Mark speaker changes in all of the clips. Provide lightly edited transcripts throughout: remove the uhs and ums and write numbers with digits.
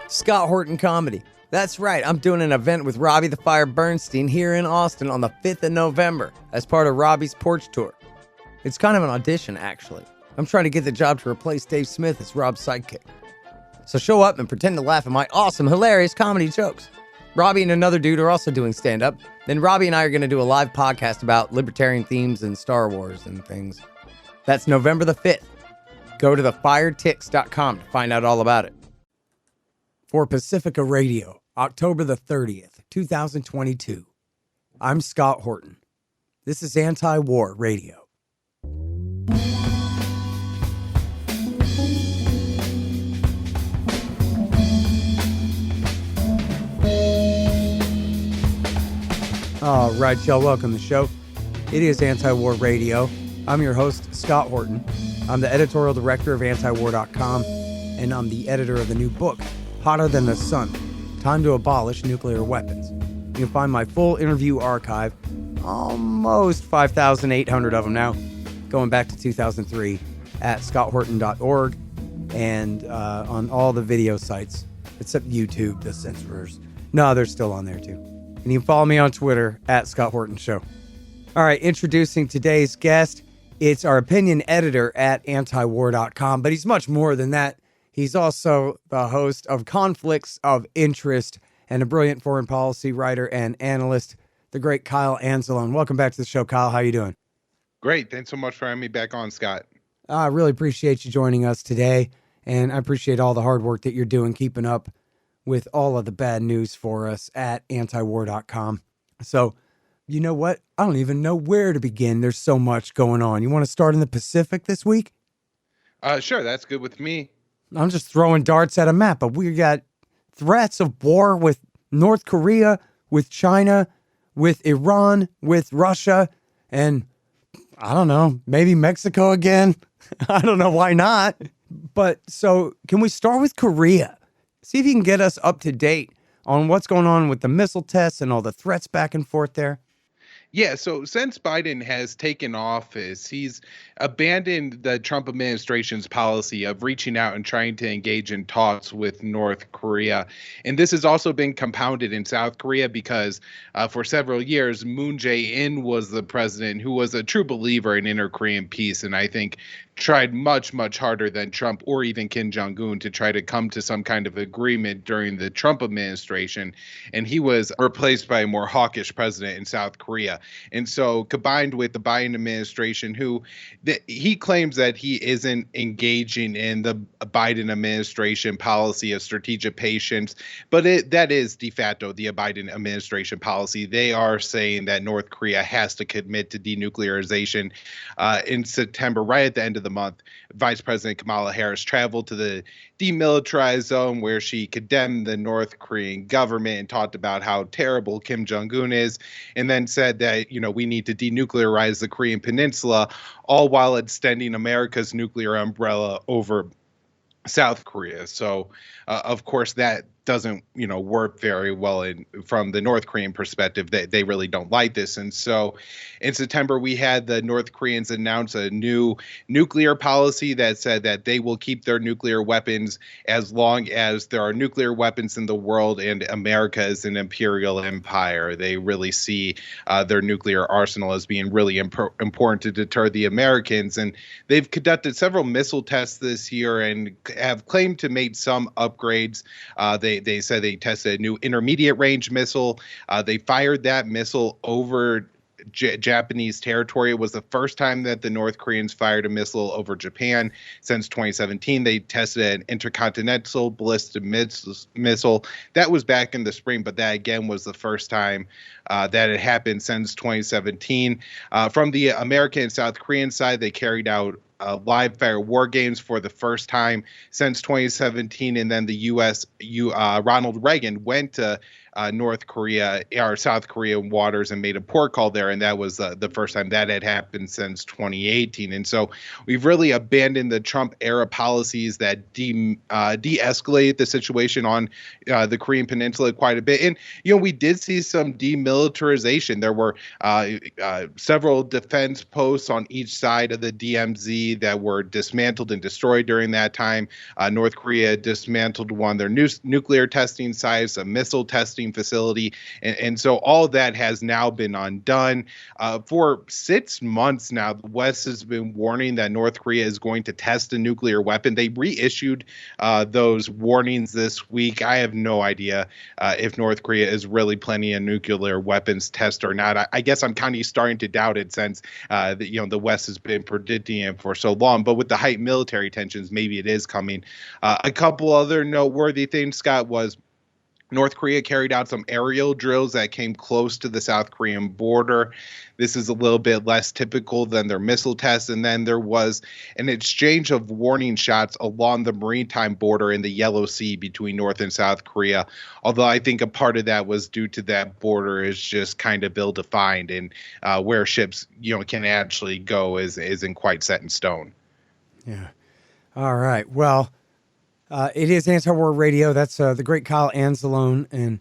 Speaker 1: Scott Horton Comedy. That's right, I'm doing an event with Robbie the Fire Bernstein here in Austin on the 5th of November as part of Robbie's Porch Tour. It's kind of an audition, actually. I'm trying to get the job to replace Dave Smith as Rob's sidekick. So show up and pretend to laugh at my awesome, hilarious comedy jokes. Robbie and another dude are also doing stand-up. Then Robbie and I are going to do a live podcast about libertarian themes and Star Wars and things. That's November the 5th. Go to thefiretix.com to find out all about it. For Pacifica Radio, October the 30th, 2022. I'm Scott Horton. This is Antiwar Radio. All right, y'all, welcome to the show. It is Anti-War Radio. I'm your host, Scott Horton. I'm the editorial director of antiwar.com, and I'm the editor of the new book, Hotter Than the Sun, Time to Abolish Nuclear Weapons. You can find my full interview archive, almost 5,800 of them now, going back to 2003, at scotthorton.org and on all the video sites, except YouTube, the censorers. No, they're still on there too. And you can follow me on Twitter at Scott Horton Show. All right, introducing today's guest. It's our opinion editor at antiwar.com, but he's much more than that. He's also the host of Conflicts of Interest and a brilliant foreign policy writer and analyst, the great Kyle Anzalone. Welcome back to the show, Kyle. How you doing?
Speaker 2: Great. Thanks so much for having me back on, Scott.
Speaker 1: I really appreciate you joining us today, and I appreciate all the hard work that you're doing, keeping up with all of the bad news for us at antiwar.com. So, you know what? I don't even know where to begin. There's so much going on. You want to start in the Pacific this week?
Speaker 2: Sure. That's good with me.
Speaker 1: I'm just throwing darts at a map, but we got threats of war with North Korea, with China, with Iran, with Russia, and I don't know, maybe Mexico again. I don't know, why not? But so can we start with Korea? See if you can get us up to date on what's going on with the missile tests and all the threats back and forth there.
Speaker 2: Yeah, so since Biden has taken office, he's abandoned the Trump administration's policy of reaching out and trying to engage in talks with North Korea. And this has also been compounded in South Korea because for several years, Moon Jae-in was the president who was a true believer in inter-Korean peace, and I think tried much, much harder than Trump or even Kim Jong-un to try to come to some kind of agreement during the Trump administration. And he was replaced by a more hawkish president in South Korea. And so combined with the Biden administration, he claims that he isn't engaging in the Biden administration policy of strategic patience, but that is de facto the Biden administration policy. They are saying that North Korea has to commit to denuclearization. In September, right at the end of the month, Vice President Kamala Harris traveled to the demilitarized zone where she condemned the North Korean government and talked about how terrible Kim Jong-un is, and then said that, we need to denuclearize the Korean Peninsula, all while extending America's nuclear umbrella over South Korea. So, of course, that doesn't, work very well from the North Korean perspective. They really don't like this. And so in September, we had the North Koreans announce a new nuclear policy that said that they will keep their nuclear weapons as long as there are nuclear weapons in the world and America is an imperial empire. They really see their nuclear arsenal as being really important to deter the Americans. And they've conducted several missile tests this year and have claimed to make some upgrades. They said they tested a new intermediate range missile. They fired that missile over Japanese territory. It was the first time that the North Koreans fired a missile over Japan since 2017. They tested an intercontinental ballistic missile. That was back in the spring, but that again was the first time that it happened since 2017. From the American and South Korean side, they carried out live fire war games for the first time since 2017. And then the Ronald Reagan went to North Korea or South Korean waters and made a port call there. And that was the first time that had happened since 2018. And so we've really abandoned the Trump era policies that de-escalate the situation on the Korean Peninsula quite a bit. And, we did see some demilitarization. There were several defense posts on each side of the DMZ facility that were dismantled and destroyed during that time. North Korea dismantled one of their nuclear testing sites, a missile testing facility. And so all that has now been undone. For 6 months now, the West has been warning that North Korea is going to test a nuclear weapon. They reissued those warnings this week. I have no idea if North Korea is really planning a nuclear weapons test or not. I guess I'm kind of starting to doubt it since the West has been predicting it for so long. But with the heightened military tensions, maybe it is coming. A couple other noteworthy things, Scott, was North Korea carried out some aerial drills that came close to the South Korean border. This is a little bit less typical than their missile tests. And then there was an exchange of warning shots along the maritime border in the Yellow Sea between North and South Korea. Although I think a part of that was due to that border is just kind of ill-defined, and where ships can actually go isn't quite set in stone.
Speaker 1: Yeah. All right. Well, it is Antiwar Radio. That's the great Kyle Anzalone. And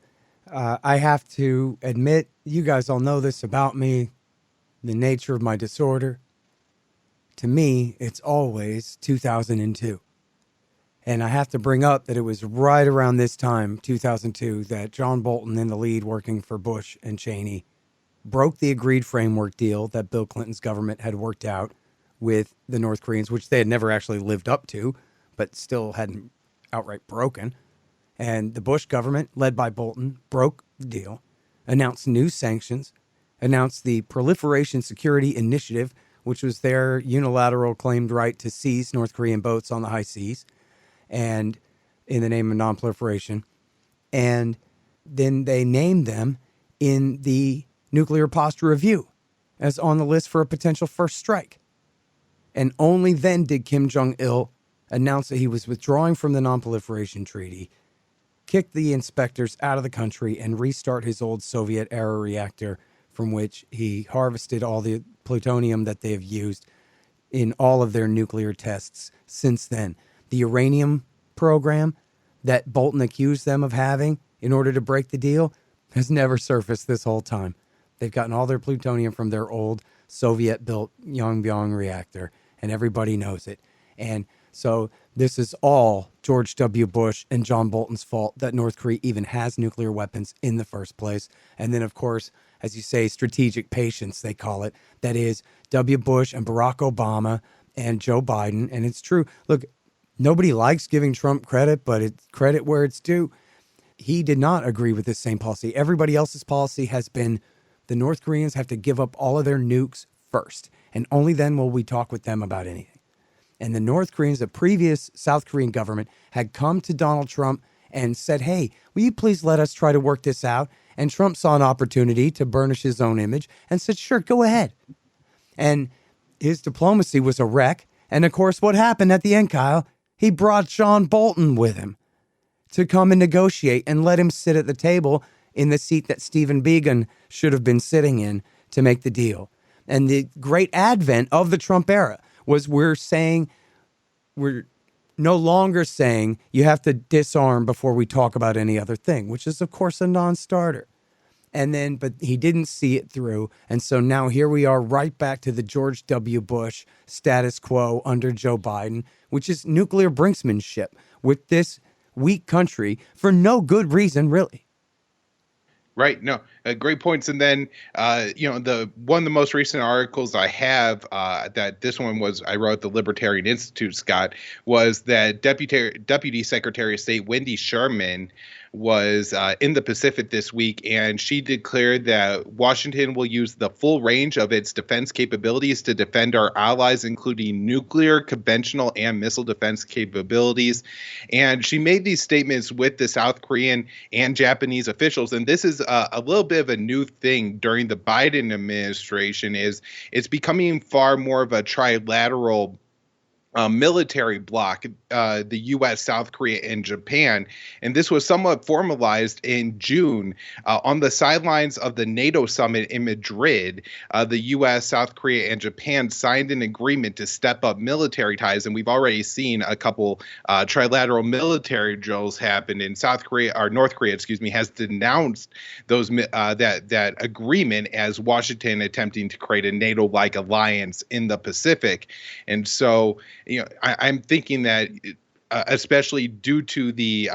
Speaker 1: I have to admit, you guys all know this about me, the nature of my disorder. To me, it's always 2002. And I have to bring up that it was right around this time, 2002, that John Bolton, in the lead working for Bush and Cheney, broke the agreed framework deal that Bill Clinton's government had worked out with the North Koreans, which they had never actually lived up to, but still hadn't outright broken. And the Bush government, led by Bolton, broke the deal, announced new sanctions, announced the Proliferation Security Initiative, which was their unilateral claimed right to seize North Korean boats on the high seas, and in the name of nonproliferation. And then they named them in the Nuclear Posture Review as on the list for a potential first strike. And only then did Kim Jong-il announced that he was withdrawing from the Non-Proliferation Treaty, kick the inspectors out of the country, and restart his old Soviet-era reactor from which he harvested all the plutonium that they have used in all of their nuclear tests since then. The uranium program that Bolton accused them of having in order to break the deal has never surfaced this whole time. They've gotten all their plutonium from their old Soviet-built Yongbyon reactor, and everybody knows it. And so this is all George W. Bush and John Bolton's fault that North Korea even has nuclear weapons in the first place. And then, of course, as you say, strategic patience, they call it. That is W. Bush and Barack Obama and Joe Biden. And it's true. Look, nobody likes giving Trump credit, but it's credit where it's due. He did not agree with this same policy. Everybody else's policy has been the North Koreans have to give up all of their nukes first. And only then will we talk with them about anything. And the North Koreans, the previous South Korean government, had come to Donald Trump and said, hey, will you please let us try to work this out? And Trump saw an opportunity to burnish his own image and said, sure, go ahead. And his diplomacy was a wreck. And of course, what happened at the end, Kyle? He brought John Bolton with him to come and negotiate and let him sit at the table in the seat that Stephen Biegun should have been sitting in to make the deal. And the great advent of the Trump era was we're no longer saying you have to disarm before we talk about any other thing, which is, of course, a non-starter. But he didn't see it through. And so now here we are right back to the George W. Bush status quo under Joe Biden, which is nuclear brinksmanship with this weak country for no good reason, really.
Speaker 2: Right. No, great points. And then, the one of the most recent articles I have that this one was I wrote at the Libertarian Institute, Scott, was that Deputy Secretary of State Wendy Sherman was in the Pacific this week, and she declared that Washington will use the full range of its defense capabilities to defend our allies, including nuclear, conventional, and missile defense capabilities. And she made these statements with the South Korean and Japanese officials. And this is a little bit of a new thing during the Biden administration. Is it's becoming far more of a trilateral military bloc, the U.S., South Korea, and Japan. And this was somewhat formalized in June on the sidelines of the NATO summit in Madrid. The U.S., South Korea, and Japan signed an agreement to step up military ties. And we've already seen a couple trilateral military drills happen in South Korea, or North Korea, excuse me, has denounced those that agreement as Washington attempting to create a NATO-like alliance in the Pacific. And so, I'm thinking that especially due to the,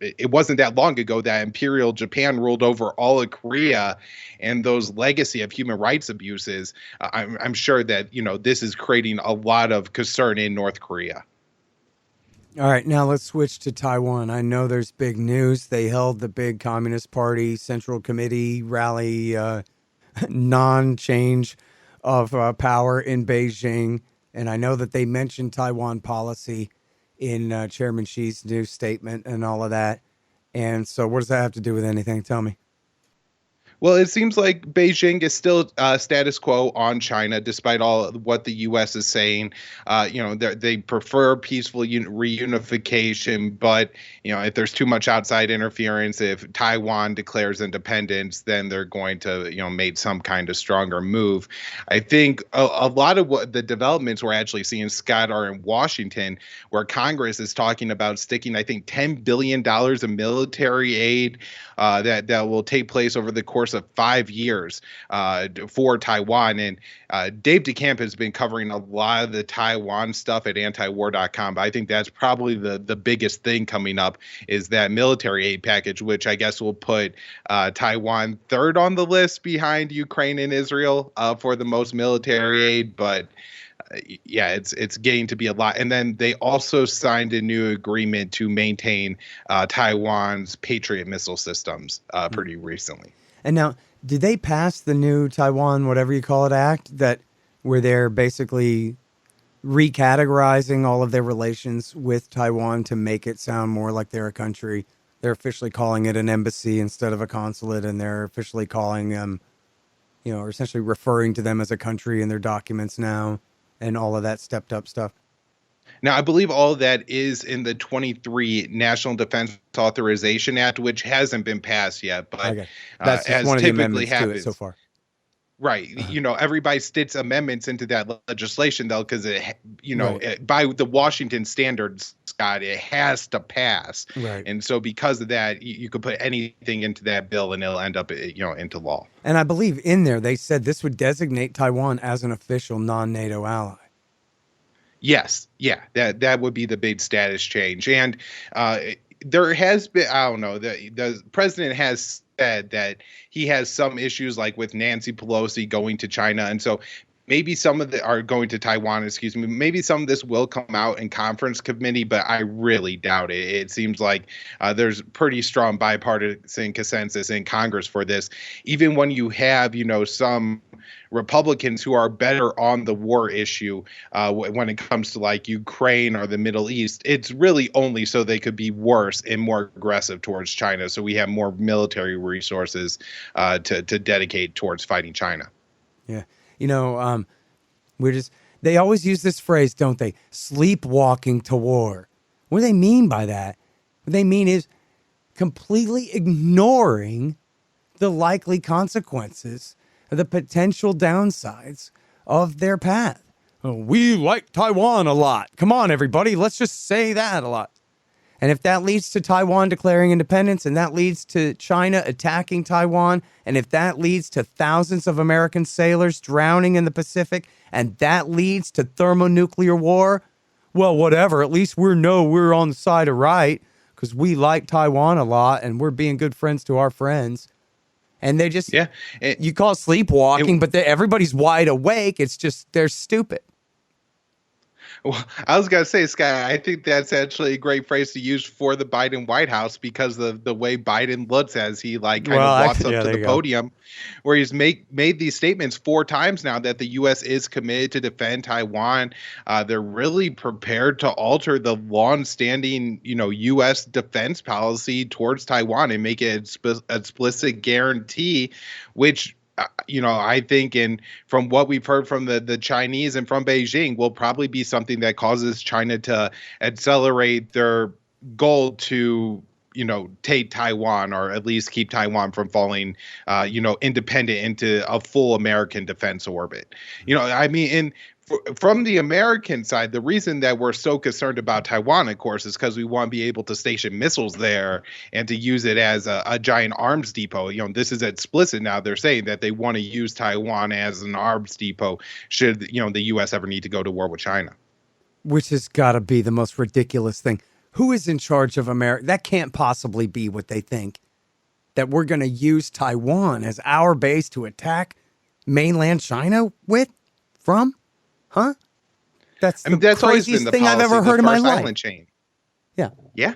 Speaker 2: it wasn't that long ago that Imperial Japan ruled over all of Korea and those legacy of human rights abuses. I'm sure that, this is creating a lot of concern in North Korea.
Speaker 1: All right, now let's switch to Taiwan. I know there's big news. They held the big Communist Party Central Committee rally, non-change of power in Beijing. And I know that they mentioned Taiwan policy in Chairman Xi's new statement and all of that. And so what does that have to do with anything? Tell me.
Speaker 2: Well, it seems like Beijing is still status quo on China, despite all what the U.S. is saying. They prefer peaceful reunification, but if there's too much outside interference, if Taiwan declares independence, then they're going to make some kind of stronger move. I think a lot of what the developments we're actually seeing, Scott, are in Washington, where Congress is talking about sticking, I think, $10 billion of military aid that will take place over the course of 5 years for Taiwan. And Dave DeCamp has been covering a lot of the Taiwan stuff at antiwar.com. But I think that's probably the biggest thing coming up is that military aid package, which I guess will put Taiwan third on the list behind Ukraine and Israel for the most military aid. But it's getting to be a lot. And then they also signed a new agreement to maintain Taiwan's Patriot missile systems pretty recently.
Speaker 1: And now, did they pass the new Taiwan, whatever you call it, act where they're basically recategorizing all of their relations with Taiwan to make it sound more like they're a country? They're officially calling it an embassy instead of a consulate, and they're officially calling them, or essentially referring to them as a country in their documents now, and all of that stepped up stuff.
Speaker 2: Now, I believe all of that is in the 23 National Defense Authorization Act, which hasn't been passed yet, but
Speaker 1: that's just
Speaker 2: as
Speaker 1: one of the
Speaker 2: typically
Speaker 1: amendments
Speaker 2: happens
Speaker 1: to it so far.
Speaker 2: Right. Everybody sticks amendments into that legislation, though, because by the Washington standards, Scott, it has to pass.
Speaker 1: Right.
Speaker 2: And so because of that, you could put anything into that bill and it'll end up, into law.
Speaker 1: And I believe in there, they said this would designate Taiwan as an official non-NATO ally.
Speaker 2: Yes. Yeah. That would be the big status change. And there has been, I don't know, the president has said that he has some issues like with Nancy Pelosi going to China. And so maybe some of are going to Taiwan, excuse me. Maybe some of this will come out in conference committee, but I really doubt it. It seems like there's pretty strong bipartisan consensus in Congress for this. Even when you have, some Republicans who are better on the war issue when it comes to like Ukraine or the Middle East, it's really only so they could be worse and more aggressive towards China. So we have more military resources to dedicate towards fighting China.
Speaker 1: Yeah. They always use this phrase, don't they? Sleepwalking to war. What do they mean by that? What they mean is completely ignoring the likely consequences, the potential downsides of their path. We like Taiwan a lot. Come on, everybody. Let's just say that a lot. And if that leads to Taiwan declaring independence, and that leads to China attacking Taiwan, and if that leads to thousands of American sailors drowning in the Pacific, and that leads to thermonuclear war, well, whatever. At least we're on the side of right because we like Taiwan a lot and we're being good friends to our friends. And they just, you call it sleepwalking, but everybody's wide awake. It's just, they're stupid.
Speaker 2: Well, I was going to say, Scott, I think that's actually a great phrase to use for the Biden White House because of the way Biden looks as he walks up to the podium where he's made these statements 4 times now that the U.S. is committed to defend Taiwan. They're really prepared to alter the longstanding, U.S. defense policy towards Taiwan and make it an explicit guarantee, which I think, and from what we've heard from the Chinese and from Beijing, will probably be something that causes China to accelerate their goal to, take Taiwan, or at least keep Taiwan from falling, independent into a full American defense orbit. And from the American side, the reason that we're so concerned about Taiwan, of course, is because we want to be able to station missiles there and to use it as a giant arms depot. This is explicit now. They're saying that they want to use Taiwan as an arms depot should, the U.S. ever need to go to war with China.
Speaker 1: Which has got to be the most ridiculous thing. Who is in charge of America? That can't possibly be what they think. That we're going to use Taiwan as our base to attack mainland China from? Huh? That's the craziest thing I've ever heard in my life.
Speaker 2: Chain.
Speaker 1: Yeah.
Speaker 2: Yeah.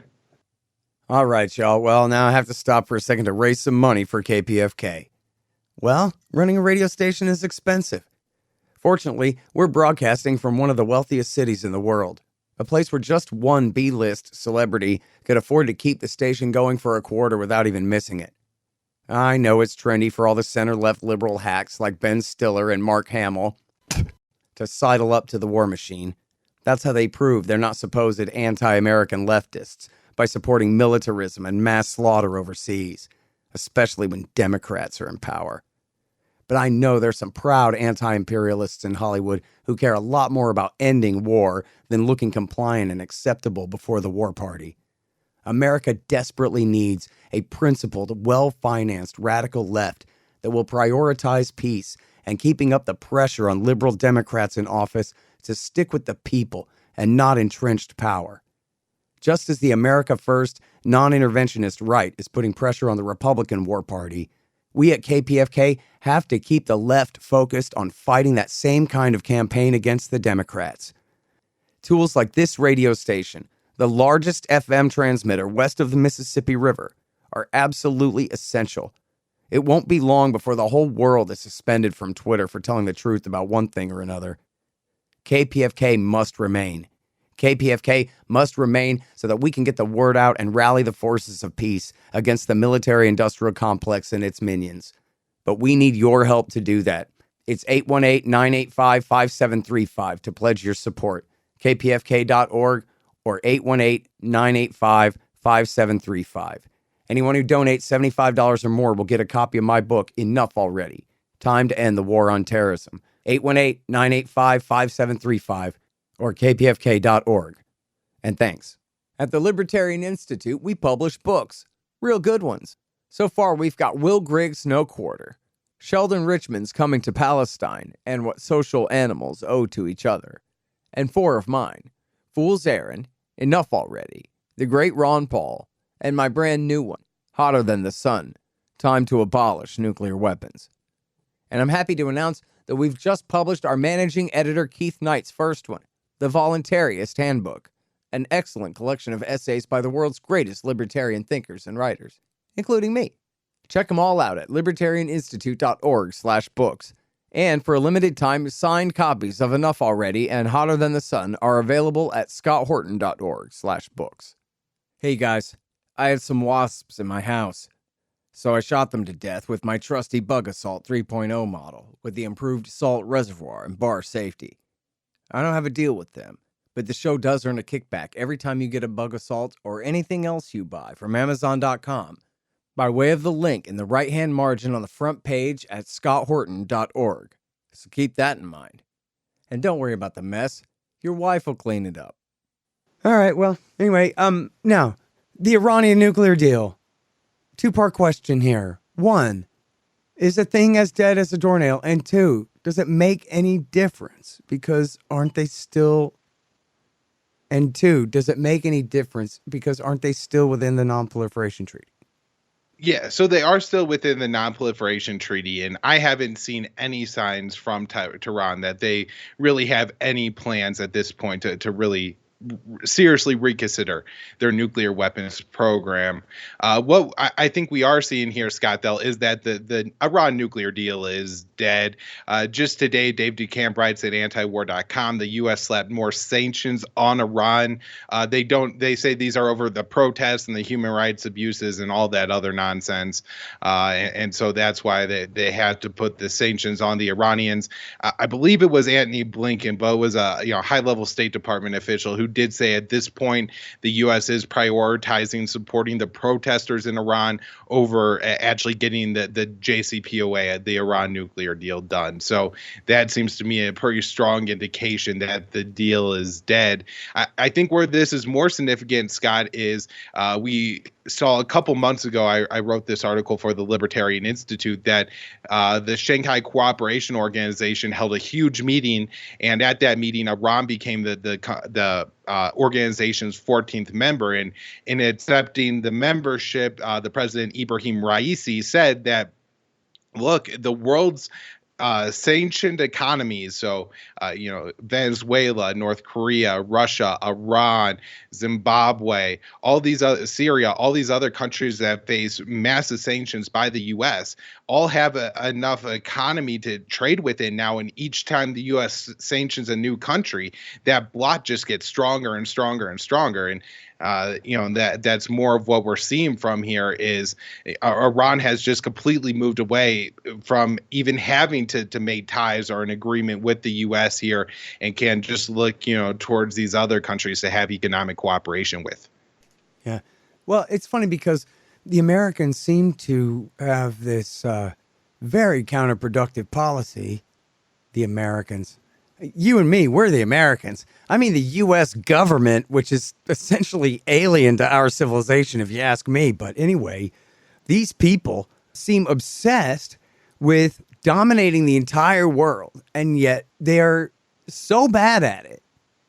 Speaker 1: All right, y'all. Well, now I have to stop for a second to raise some money for KPFK. Well, running a radio station is expensive. Fortunately, we're broadcasting from one of the wealthiest cities in the world, a place where just one B-list celebrity could afford to keep the station going for a quarter without even missing it. I know it's trendy for all the center-left liberal hacks like Ben Stiller and Mark Hamill to sidle up to the war machine. That's how they prove they're not supposed anti-American leftists, by supporting militarism and mass slaughter overseas, especially when Democrats are in power. But I know there's some proud anti-imperialists in Hollywood who care a lot more about ending war than looking compliant and acceptable before the war party. America desperately needs a principled, well-financed radical left that will prioritize peace and keeping up the pressure on liberal Democrats in office to stick with the people and not entrenched power. Just as the America First non-interventionist right is putting pressure on the Republican war party, we at KPFK have to keep the left focused on fighting that same kind of campaign against the Democrats. Tools like this radio station, the largest FM transmitter west of the Mississippi River, are absolutely essential. It won't be long before the whole world is suspended from Twitter for telling the truth about one thing or another. KPFK must remain. KPFK must remain so that we can get the word out and rally the forces of peace against the military-industrial complex and its minions. But we need your help to do that. It's 818-985-5735 to pledge your support. kpfk.org or 818-985-5735. Anyone who donates $75 or more will get a copy of my book, Enough Already, Time to End the War on Terrorism. 818-985-5735 or kpfk.org. And thanks. At the Libertarian Institute, we publish books, real good ones. So far, we've got Will Grigg's No Quarter, Sheldon Richman's Coming to Palestine and What Social Animals Owe to Each Other, and 4 of mine, Fool's Errand, Enough Already, The Great Ron Paul, and my brand new one, Hotter Than the Sun, Time to Abolish Nuclear Weapons. And I'm happy to announce that we've just published our managing editor Keith Knight's first one, The Voluntarist Handbook, an excellent collection of essays by the world's greatest libertarian thinkers and writers, including me. Check them all out at libertarianinstitute.org/books. And for a limited time, signed copies of Enough Already and Hotter Than the Sun are available at scotthorton.org/books. Hey guys, I had some wasps in my house, so I shot them to death with my trusty Bug Assault 3.0 model with the improved salt reservoir and bar safety. I don't have a deal with them, but the show does earn a kickback every time you get a Bug Assault or anything else you buy from Amazon.com by way of the link in the right-hand margin on the front page at scotthorton.org. So keep that in mind. And don't worry about the mess. Your wife will clean it up. All right, well, anyway, now, the Iranian nuclear deal. 2-part question here. 1, is a thing as dead as a doornail? And 2, does it make any difference? Because aren't they still... And 2, does it make any difference because aren't they still within the Non-Proliferation Treaty?
Speaker 2: Yeah, so they are still within the Non-Proliferation Treaty, and I haven't seen any signs from Tehran that they really have any plans at this point to really seriously reconsider their nuclear weapons program. What I think we are seeing here, Scott, though, is that the Iran nuclear deal is dead. Just today, Dave DeCamp writes at Antiwar.com, the U.S. slapped more sanctions on Iran. They say these are over the protests and the human rights abuses and all that other nonsense. And so that's why they had to put the sanctions on the Iranians. I believe it was Antony Blinken, but it was a high-level State Department official who did say at this point the U.S. is prioritizing supporting the protesters in Iran over actually getting the JCPOA, the Iran nuclear deal, done. So that seems to me a pretty strong indication that the deal is dead. I think where this is more significant, Scott, is we saw a couple months ago, I wrote this article for the Libertarian Institute that the Shanghai Cooperation Organization held a huge meeting, and at that meeting, Iran became the organization's 14th member. And in accepting the membership, the president Ibrahim Raisi said that, look, the world's sanctioned economies, so Venezuela, North Korea, Russia, Iran, Zimbabwe, Syria, all these other countries that face massive sanctions by the U.S. all have enough economy to trade within now. And each time the U.S. sanctions a new country, that bloc just gets stronger and stronger and stronger. And that's more of what we're seeing from here is Iran has just completely moved away from even having to make ties or an agreement with the U.S. here, and can just look, towards these other countries to have economic cooperation with.
Speaker 1: Yeah. Well, it's funny because the Americans seem to have this very counterproductive policy. The Americans. You and me, we're the Americans. I mean, the U.S. government, which is essentially alien to our civilization, if you ask me. But anyway, these people seem obsessed with dominating the entire world, and yet they're so bad at it.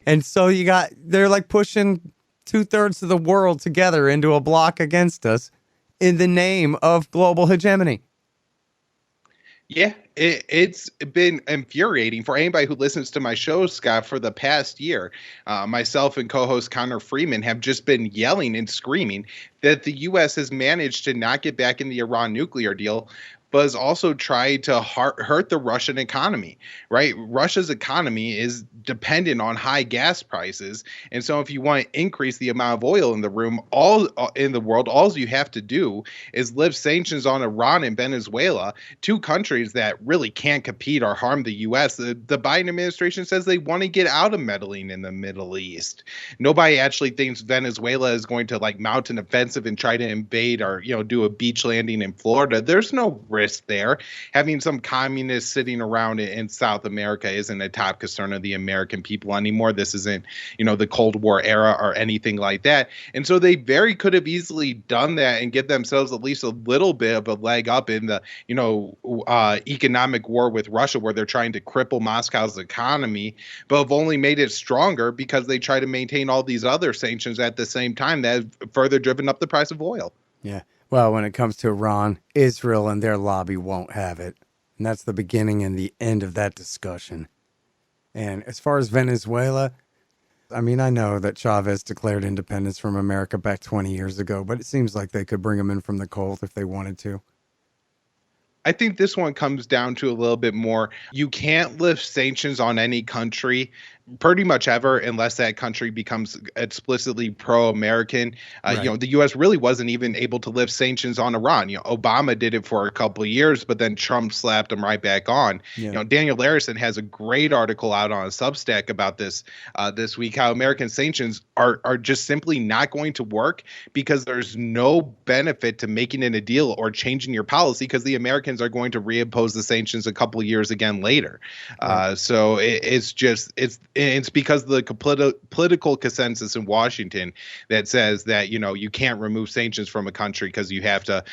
Speaker 1: And so they're like pushing 2/3 of the world together into a block against us in the name of global hegemony.
Speaker 2: Yeah, it's been infuriating for anybody who listens to my show, Scott, for the past year. Myself and co-host Connor Freeman have just been yelling and screaming that the U.S. has managed to not get back in the Iran nuclear deal, but has also tried to hurt the Russian economy, right? Russia's economy is dependent on high gas prices. And so if you want to increase the amount of oil in the world, all you have to do is lift sanctions on Iran and Venezuela, two countries that really can't compete or harm the U.S. The Biden administration says they want to get out of meddling in the Middle East. Nobody actually thinks Venezuela is going to mount an offensive and try to invade or, do a beach landing in Florida. There's no risk there. Having some communists sitting around in South America isn't a top concern of the American people anymore. This isn't, the Cold War era or anything like that. And so they very could have easily done that and get themselves at least a little bit of a leg up in the, economic war with Russia, where they're trying to cripple Moscow's economy, but have only made it stronger because they try to maintain all these other sanctions at the same time that have further driven up the price of oil.
Speaker 1: Yeah. Well, when it comes to Iran, Israel and their lobby won't have it. And that's the beginning and the end of that discussion. And as far as Venezuela, I mean, I know that Chavez declared independence from America back 20 years ago, but it seems like they could bring him in from the cold if they wanted to.
Speaker 2: I think this one comes down to a little bit more. You can't lift sanctions on any country pretty much ever unless that country becomes explicitly pro-American.
Speaker 1: Right.
Speaker 2: The U.S. really wasn't even able to lift sanctions on Iran. Obama did it for a couple of years, but then Trump slapped them right back on.
Speaker 1: Yeah.
Speaker 2: Daniel Larison has a great article out on Substack about this week, how American sanctions are just simply not going to work because there's no benefit to making it a deal or changing your policy, because the Americans are going to reimpose the sanctions a couple of years again later. Right. So it's because of the political consensus in Washington that says that, you can't remove sanctions from a country because you have to,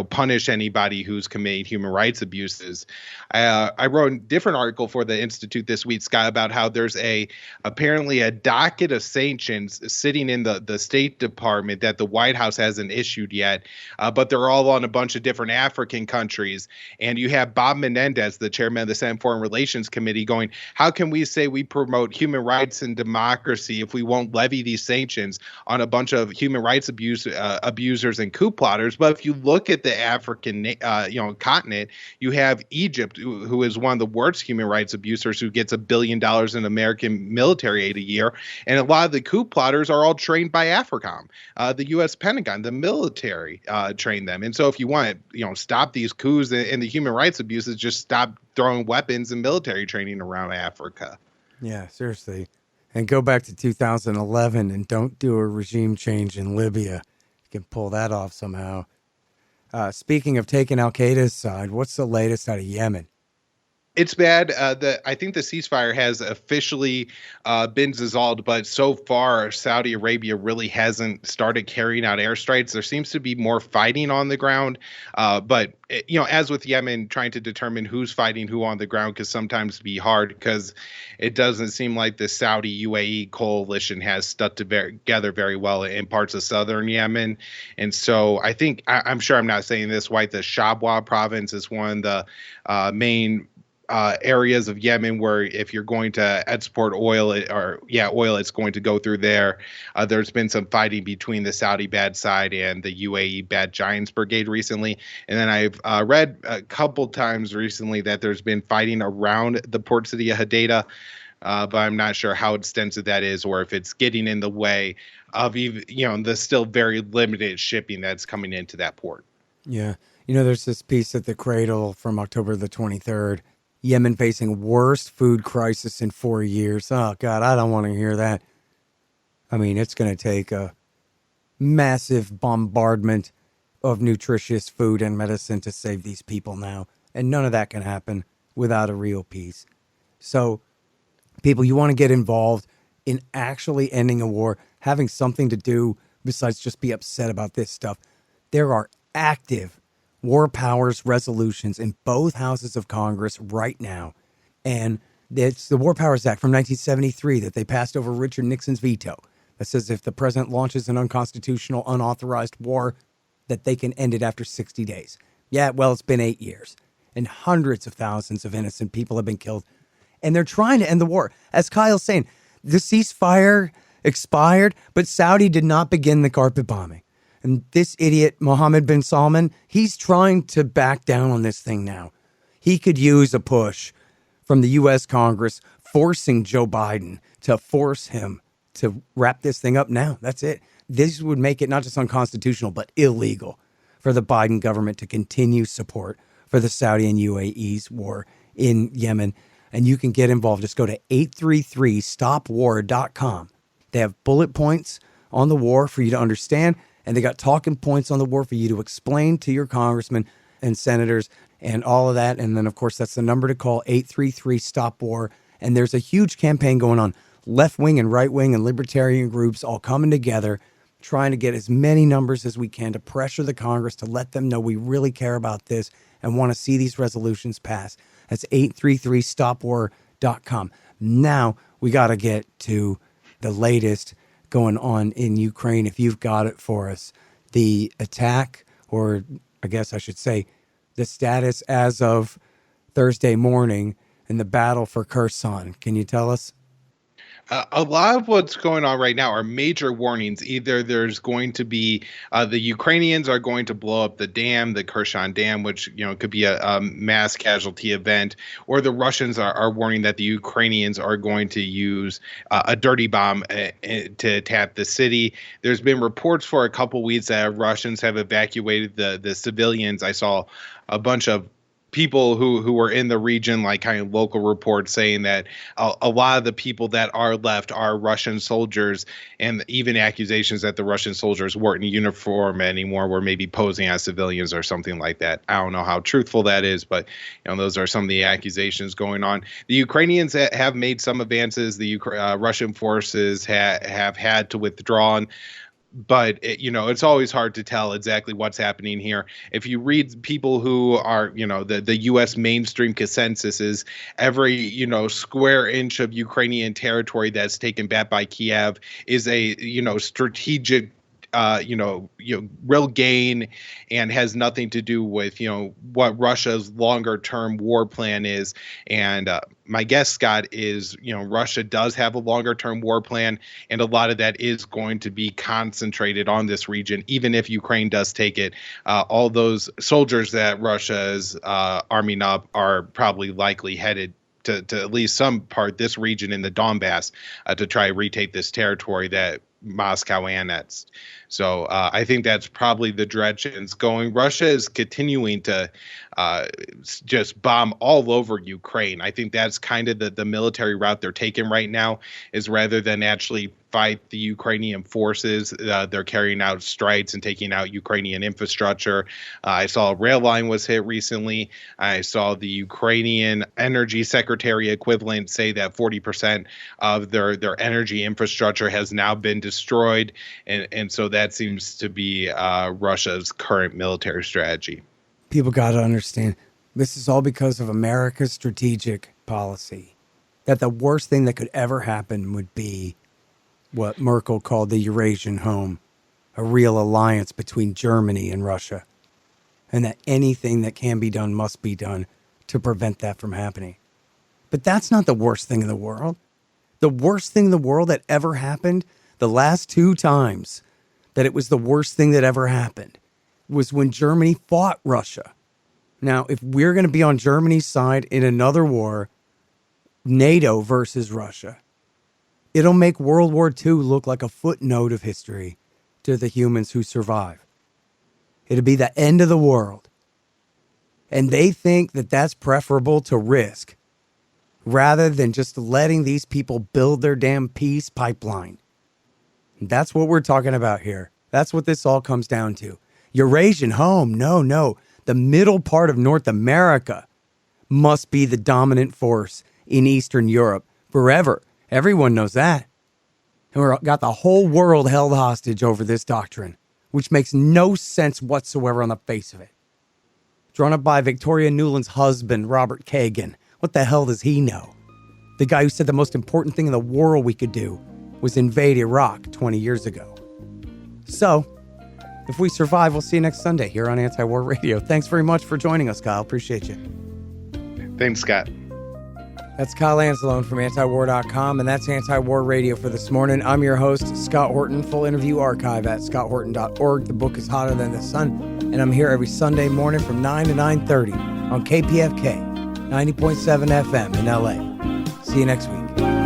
Speaker 2: punish anybody who's committed human rights abuses. I wrote a different article for the Institute this week, Scott, about how there's apparently a docket of sanctions sitting in the State Department that the White House hasn't issued yet, but they're all on a bunch of different African countries. And you have Bob Menendez, the chairman of the Senate Foreign Relations Committee, going, how can we say we promote human rights and democracy if we won't levy these sanctions on a bunch of human rights abusers and coup plotters. But if you look at the African continent, you have Egypt, who is one of the worst human rights abusers, who gets $1 billion in American military aid a year, and a lot of the coup plotters are all trained by AFRICOM, the U.S. Pentagon, the military trained them. And so if you want to stop these coups and the human rights abuses, just stop throwing weapons and military training around Africa.
Speaker 1: Yeah, seriously. And go back to 2011 and don't do a regime change in Libya. You can pull that off somehow. Speaking of taking al-Qaeda's side, what's the latest out of Yemen?
Speaker 2: It's bad. I think the ceasefire has officially been dissolved, but so far Saudi Arabia really hasn't started carrying out airstrikes. There seems to be more fighting on the ground, but as with Yemen, trying to determine who's fighting who on the ground can sometimes be hard, because it doesn't seem like the Saudi UAE coalition has stuck together very well in parts of southern Yemen. And so I think, I'm sure I'm not saying this right, the Shabwa province is one of the main areas of Yemen where if you're going to export oil, it's going to go through there. There's been some fighting between the Saudi bad side and the UAE bad giants brigade recently. And then I've read a couple times recently that there's been fighting around the port city of Haditha, but I'm not sure how extensive that is, or if it's getting in the way of even, the still very limited shipping that's coming into that port.
Speaker 1: Yeah. There's this piece at the Cradle from October the 23rd. Yemen facing worst food crisis in 4 years. Oh, God, I don't want to hear that. I mean, it's going to take a massive bombardment of nutritious food and medicine to save these people now. And none of that can happen without a real peace. So, people, you want to get involved in actually ending a war, having something to do besides just be upset about this stuff. There are active war powers resolutions in both houses of Congress right now. And it's the War Powers Act from 1973 that they passed over Richard Nixon's veto that says if the president launches an unconstitutional, unauthorized war, that they can end it after 60 days. Yeah, well, it's been 8 years. And hundreds of thousands of innocent people have been killed. And they're trying to end the war. As Kyle's saying, the ceasefire expired, but Saudi did not begin the carpet bombing. And this idiot, Mohammed bin Salman, he's trying to back down on this thing now. He could use a push from the U.S. Congress forcing Joe Biden to force him to wrap this thing up now. That's it. This would make it not just unconstitutional, but illegal for the Biden government to continue support for the Saudi and UAE's war in Yemen. And you can get involved. Just go to 833stopwar.com. They have bullet points on the war for you to understand. And they got talking points on the war for you to explain to your congressmen and senators and all of that. And then, of course, that's the number to call, 833-STOP-WAR. And there's a huge campaign going on. Left-wing and right-wing and libertarian groups all coming together, trying to get as many numbers as we can to pressure the Congress to let them know we really care about this and want to see these resolutions pass. That's 833stopwar.com. Now we got to get to the latest going on in Ukraine. If you've got it for us, the attack, or I guess I should say the status as of Thursday morning in the battle for Kherson. Can you tell us?
Speaker 2: A lot of what's going on right now are major warnings. Either there's going to be the Ukrainians are going to blow up the dam, the Kherson Dam, which could be a mass casualty event, or the Russians are warning that the Ukrainians are going to use a dirty bomb to attack the city. There's been reports for a couple weeks that Russians have evacuated the civilians. I saw a bunch of people who were in the region, like kind of local reports saying that a lot of the people that are left are Russian soldiers, and even accusations that the Russian soldiers weren't in uniform anymore, were maybe posing as civilians or something like that. I don't know how truthful that is, but those are some of the accusations going on. The Ukrainians have made some advances. The Russian forces have had to withdraw. But it's always hard to tell exactly what's happening here. If you read people who are, the U.S. mainstream consensus is every, square inch of Ukrainian territory that's taken back by Kiev is a, strategic real gain, and has nothing to do with what Russia's longer term war plan is. And my guess, Scott, is Russia does have a longer term war plan, and a lot of that is going to be concentrated on this region. Even if Ukraine does take it, all those soldiers that Russia is arming up are probably likely headed to at least some part, this region in the Donbass, to try to retake this territory that Moscow annexed. So I think that's probably the direction it's going. Russia is continuing to just bomb all over Ukraine. I think that's kind of the military route they're taking right now, is rather than actually fight the Ukrainian forces, they're carrying out strikes and taking out Ukrainian infrastructure. I saw a rail line was hit recently. I saw the Ukrainian energy secretary equivalent say that 40% of their energy infrastructure has now been destroyed. And so that seems to be Russia's current military strategy.
Speaker 1: People got to understand, this is all because of America's strategic policy, that the worst thing that could ever happen would be what Merkel called the Eurasian home, a real alliance between Germany and Russia, and that anything that can be done must be done to prevent that from happening. But that's not the worst thing in the world. The worst thing in the world that ever happened, the last 2 times that it was the worst thing that ever happened, was when Germany fought Russia. Now, if we're going to be on Germany's side in another war, NATO versus Russia, it'll make World War II look like a footnote of history to the humans who survive. It'll be the end of the world. And they think that that's preferable to risk, rather than just letting these people build their damn peace pipeline. And that's what we're talking about here. That's what this all comes down to. Eurasian home, no. The middle part of North America must be the dominant force in Eastern Europe forever. Everyone knows that. And we've got the whole world held hostage over this doctrine, which makes no sense whatsoever on the face of it. Drawn up by Victoria Nuland's husband, Robert Kagan. What the hell does he know? The guy who said the most important thing in the world we could do was invade Iraq 20 years ago. So, if we survive, we'll see you next Sunday here on Antiwar Radio. Thanks very much for joining us, Kyle. Appreciate you.
Speaker 2: Thanks, Scott.
Speaker 1: That's Kyle Anzalone from Antiwar.com, and that's Antiwar Radio for this morning. I'm your host, Scott Horton. Full interview archive at scotthorton.org. The book is hotter than the sun, and I'm here every Sunday morning from 9 to 9:30 on KPFK 90.7 FM in LA. See you next week.